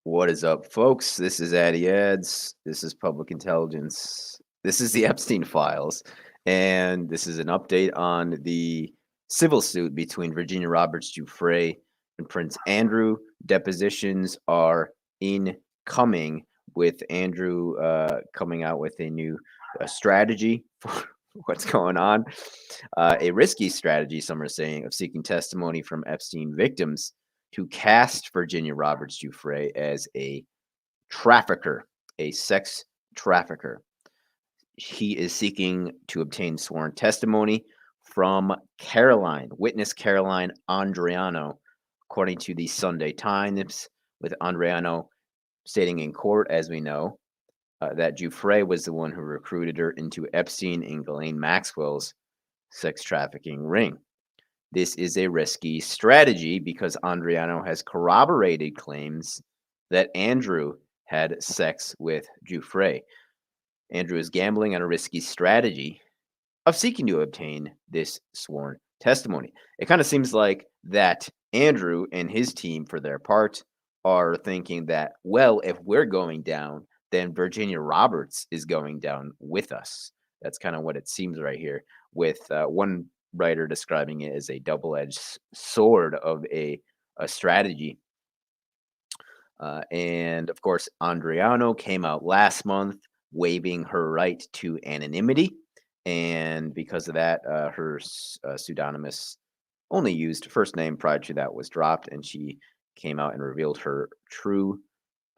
What is up, folks? This is Addy Ads. This is Public Intelligence. This is the Epstein Files. And this is an update on the civil suit between Virginia Roberts Giuffre and Prince Andrew. Depositions are incoming, with Andrew coming out with a new strategy for what's going on. A risky strategy, some are saying, of seeking testimony from Epstein victims to cast Virginia Roberts Giuffre as a trafficker, a sex trafficker. He is seeking to obtain sworn testimony from witness Caroline Andreano, according to the Sunday Times, with Andreano stating in court, as we know, that Giuffre was the one who recruited her into Epstein and Ghislaine Maxwell's sex trafficking ring. This is a risky strategy because Andreano has corroborated claims that Andrew had sex with Giuffre. Andrew is gambling on a risky strategy of seeking to obtain this sworn testimony. It kind of seems like that Andrew and his team, for their part, are thinking that, well, if we're going down, then Virginia Roberts is going down with us. That's kind of what it seems right here, with one writer describing it as a double-edged sword of a strategy. And of course, Andreano came out last month waiving her right to anonymity. And because of that, her pseudonymous only used first name prior to that was dropped, and she came out and revealed her true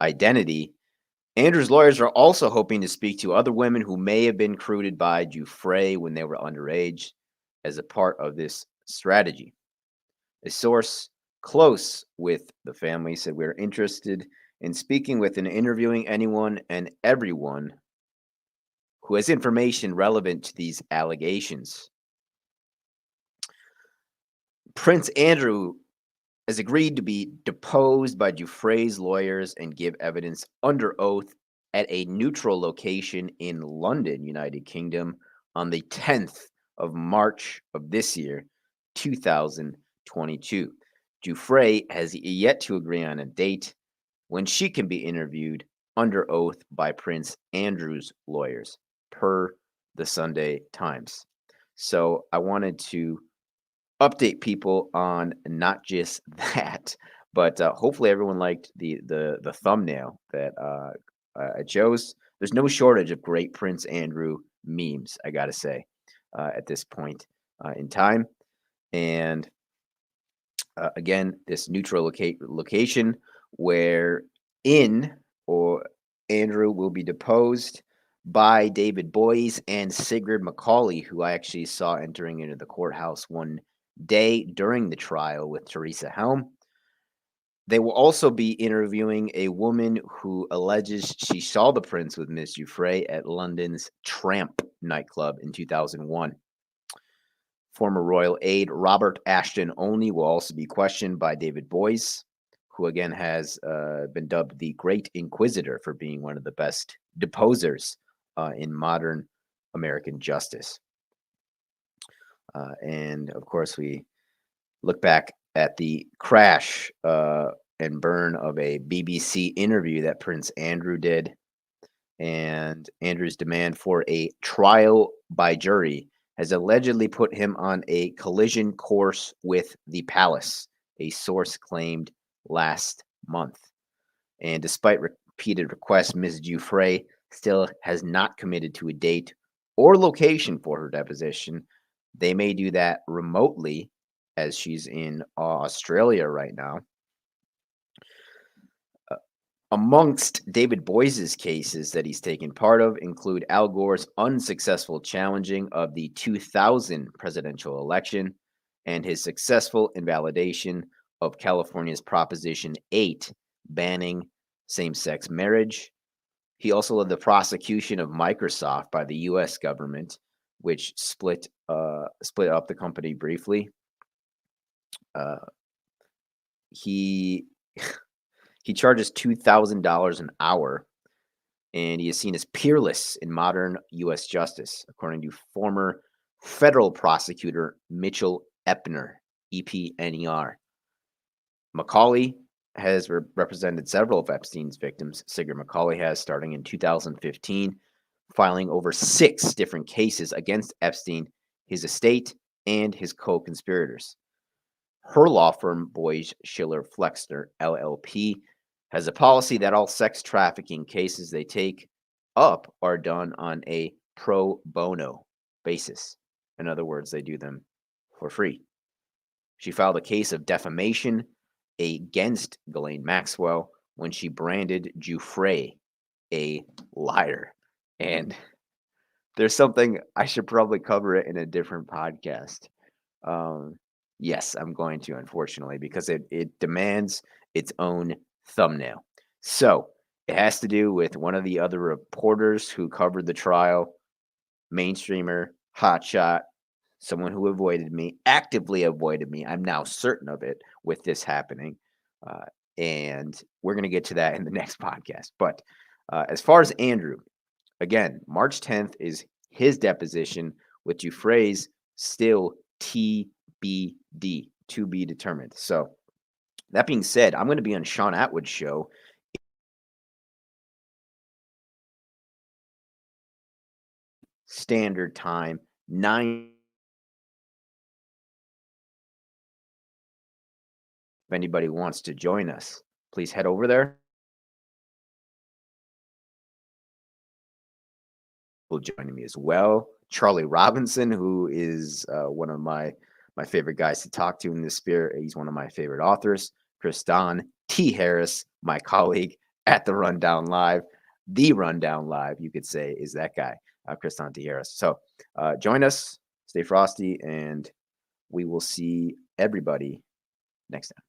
identity. Andrew's lawyers are also hoping to speak to other women who may have been recruited by Giuffre when they were underage as a part of this strategy. A source close with the family said, "We're interested in speaking with and interviewing anyone and everyone who has information relevant to these allegations." Prince Andrew has agreed to be deposed by Giuffre's lawyers and give evidence under oath at a neutral location in London, United Kingdom, on the 10th of March of this year, 2022. Giuffre has yet to agree on a date when she can be interviewed under oath by Prince Andrew's lawyers, per the Sunday Times. So I wanted to update people on not just that, but hopefully everyone liked the thumbnail that I chose. There's no shortage of great Prince Andrew memes, I gotta say, at this point in time. And again, this neutral location where Andrew will be deposed by David Boies and Sigrid Macaulay, who I actually saw entering into the courthouse one day during the trial with Teresa Helm. They will also be interviewing a woman who alleges she saw the prince with Miss Giuffre at London's Tramp nightclub in 2001. Former royal aide Robert Ashton Olney will also be questioned by David Boies, who again has been dubbed the Great Inquisitor for being one of the best deposers in modern American justice. And of course, we look back at the crash and burn of a BBC interview that Prince Andrew did. And Andrew's demand for a trial by jury has allegedly put him on a collision course with the palace, a source claimed last month. And despite repeated requests, Ms. Giuffre still has not committed to a date or location for her deposition. They may do that remotely, as she's in Australia right now. Amongst David Boies' cases that he's taken part of include Al Gore's unsuccessful challenging of the 2000 presidential election and his successful invalidation of California's Proposition 8 banning same-sex marriage. He also led the prosecution of Microsoft by the U.S. government, which split up the company briefly. He charges $2,000 an hour, and he is seen as peerless in modern U.S. justice, according to former federal prosecutor Mitchell Epner, E-P-N-E-R. Macaulay has represented several of Epstein's victims. Sigrid McCauley has, starting in 2015, filing over 6 different cases against Epstein, his estate, and his co-conspirators. Her law firm, Boies Schiller Flexner LLP, has a policy that all sex trafficking cases they take up are done on a pro bono basis. In other words, they do them for free. She filed a case of defamation against Ghislaine Maxwell when she branded Giuffre a liar. And there's something I should probably cover it in a different podcast. Yes, I'm going to, unfortunately, because it demands its own thumbnail. So it has to do with one of the other reporters who covered the trial, mainstreamer, hotshot, someone who avoided me, actively avoided me. I'm now certain of it with this happening. And we're going to get to that in the next podcast. But as far as Andrew, again, March 10th is his deposition, with Giuffre's still TBD, to be determined. So that being said, I'm going to be on Sean Atwood's show standard time, 9. If anybody wants to join us, please head over there. Will join me as well. Charlie Robinson, who is one of my favorite guys to talk to in this spirit. He's one of my favorite authors. Chris Don T. Harris, my colleague at the Rundown Live. The Rundown Live, you could say, is that guy, Chris Don T. Harris. So join us, stay frosty, and we will see everybody next time.